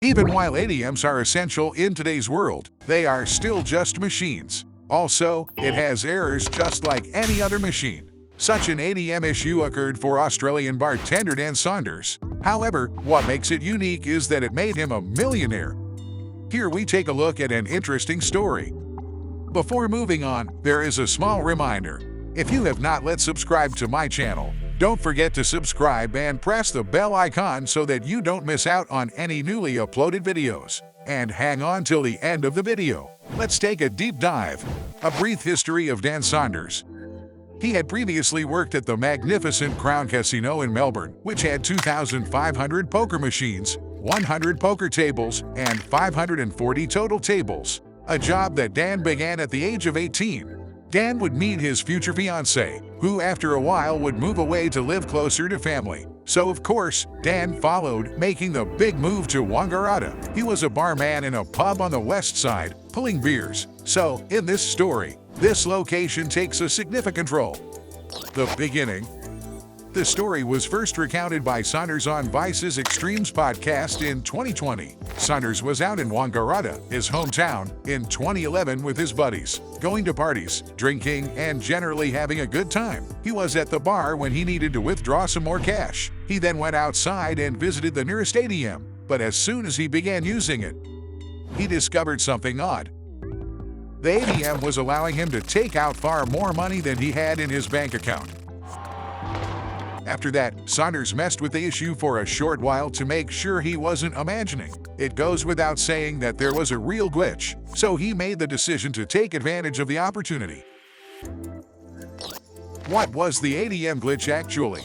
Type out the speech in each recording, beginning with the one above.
Even while ATMs are essential in today's world, they are still just machines. Also, it has errors just like any other machine. Such an ATM issue occurred for Australian bartender Dan Saunders. However, what makes it unique is that it made him a millionaire. Here we take a look at an interesting story. Before moving on, there is a small reminder. If you have not yet subscribed to my channel, don't forget to subscribe and press the bell icon so that you don't miss out on any newly uploaded videos. And hang on till the end of the video. Let's take a deep dive. A brief history of Dan Saunders. He had previously worked at the magnificent Crown Casino in Melbourne, which had 2,500 poker machines, 100 poker tables, and 540 total tables. A job that Dan began at the age of 18. Dan would meet his future fiancée, who after a while would move away to live closer to family. So of course, Dan followed, making the big move to Wangaratta. He was a barman in a pub on the west side, pulling beers. So, in this story, this location takes a significant role. The beginning. The story was first recounted by Saunders on Vice's Extremes podcast in 2020. Saunders was out in Wangaratta, his hometown, in 2011 with his buddies, going to parties, drinking, and generally having a good time. He was at the bar when he needed to withdraw some more cash. He then went outside and visited the nearest ATM, but as soon as he began using it, he discovered something odd. The ATM was allowing him to take out far more money than he had in his bank account. After that, Saunders messed with the issue for a short while to make sure he wasn't imagining. It goes without saying that there was a real glitch, so he made the decision to take advantage of the opportunity. What was the ATM glitch actually?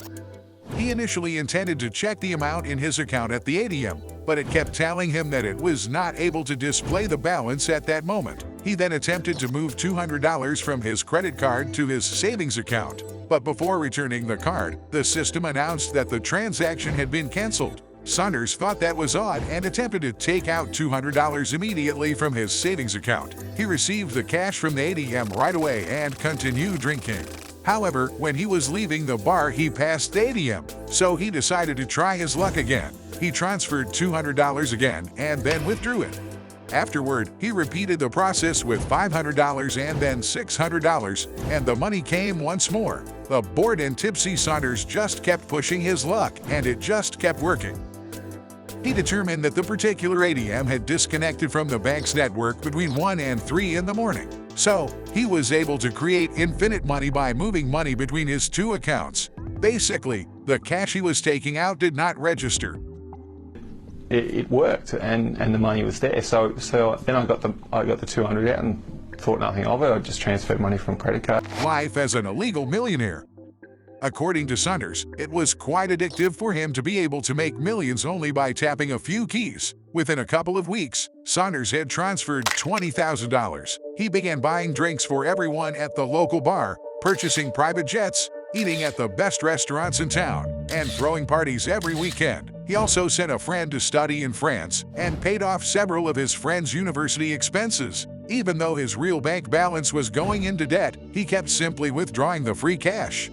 He initially intended to check the amount in his account at the ATM, but it kept telling him that it was not able to display the balance at that moment. He then attempted to move $200 from his credit card to his savings account. But before returning the card, the system announced that the transaction had been canceled. Saunders thought that was odd and attempted to take out $200 immediately from his savings account. He received the cash from the ATM right away and continued drinking. However, when he was leaving the bar, he passed the ATM, so he decided to try his luck again. He transferred $200 again and then withdrew it. Afterward, he repeated the process with $500 and then $600, and the money came once more. The bored and tipsy Saunders just kept pushing his luck, and it just kept working. He determined that the particular ATM had disconnected from the bank's network between 1 and 3 in the morning. So, he was able to create infinite money by moving money between his two accounts. Basically, the cash he was taking out did not register. It worked, and the money was there. So then I got the 200 out and thought nothing of it. I just transferred money from credit card. Life as an illegal millionaire. According to Saunders, it was quite addictive for him to be able to make millions only by tapping a few keys. Within a couple of weeks, Saunders had transferred $20,000. He began buying drinks for everyone at the local bar, purchasing private jets, eating at the best restaurants in town, and throwing parties every weekend. He also sent a friend to study in France and paid off several of his friends' university expenses. Even though his real bank balance was going into debt, he kept simply withdrawing the free cash.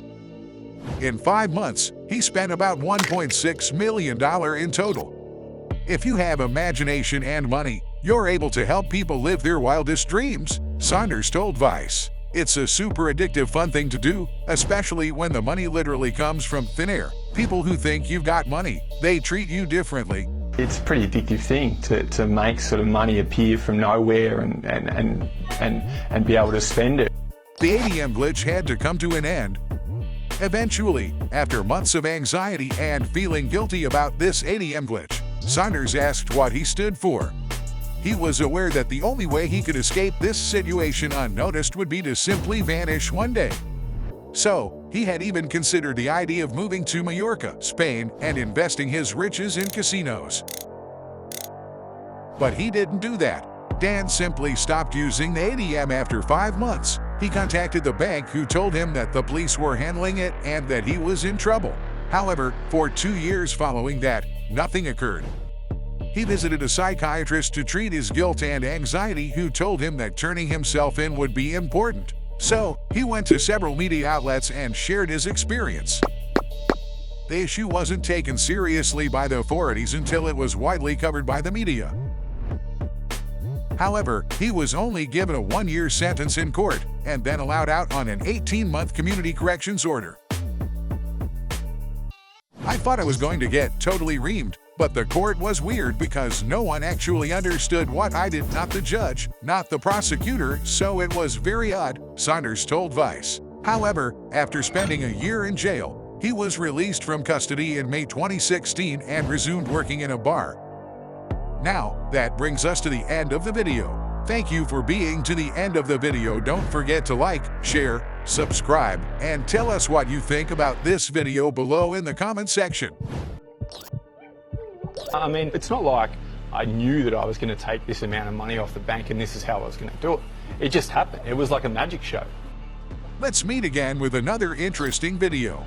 In 5 months, he spent about $1.6 million in total. If you have imagination and money, you're able to help people live their wildest dreams, Saunders told Vice. It's a super addictive fun thing to do, especially when the money literally comes from thin air. People who think you've got money, they treat you differently. It's a pretty addictive thing to make sort of money appear from nowhere and be able to spend it. The ATM glitch had to come to an end. Eventually, after months of anxiety and feeling guilty about this ATM glitch, Saunders asked what he stood for. He was aware that the only way he could escape this situation unnoticed would be to simply vanish one day. So, he had even considered the idea of moving to Mallorca, Spain, and investing his riches in casinos. But he didn't do that. Dan simply stopped using the ATM after 5 months. He contacted the bank, who told him that the police were handling it and that he was in trouble. However, for 2 years following that, nothing occurred. He visited a psychiatrist to treat his guilt and anxiety, who told him that turning himself in would be important. So, he went to several media outlets and shared his experience. The issue wasn't taken seriously by the authorities until it was widely covered by the media. However, he was only given a 1-year sentence in court and then allowed out on an 18-month community corrections order. I thought I was going to get totally reamed, but the court was weird because no one actually understood what I did, not the judge, not the prosecutor, so it was very odd, Saunders told Vice. However, after spending a year in jail, he was released from custody in May 2016 and resumed working in a bar. Now, that brings us to the end of the video. Thank you for being to the end of the video. Don't forget to like, share, subscribe, and tell us what you think about this video below in the comment section. I mean, it's not like I knew that I was going to take this amount of money off the bank and this is how I was going to do it. It just happened. It was like a magic show. Let's meet again with another interesting video.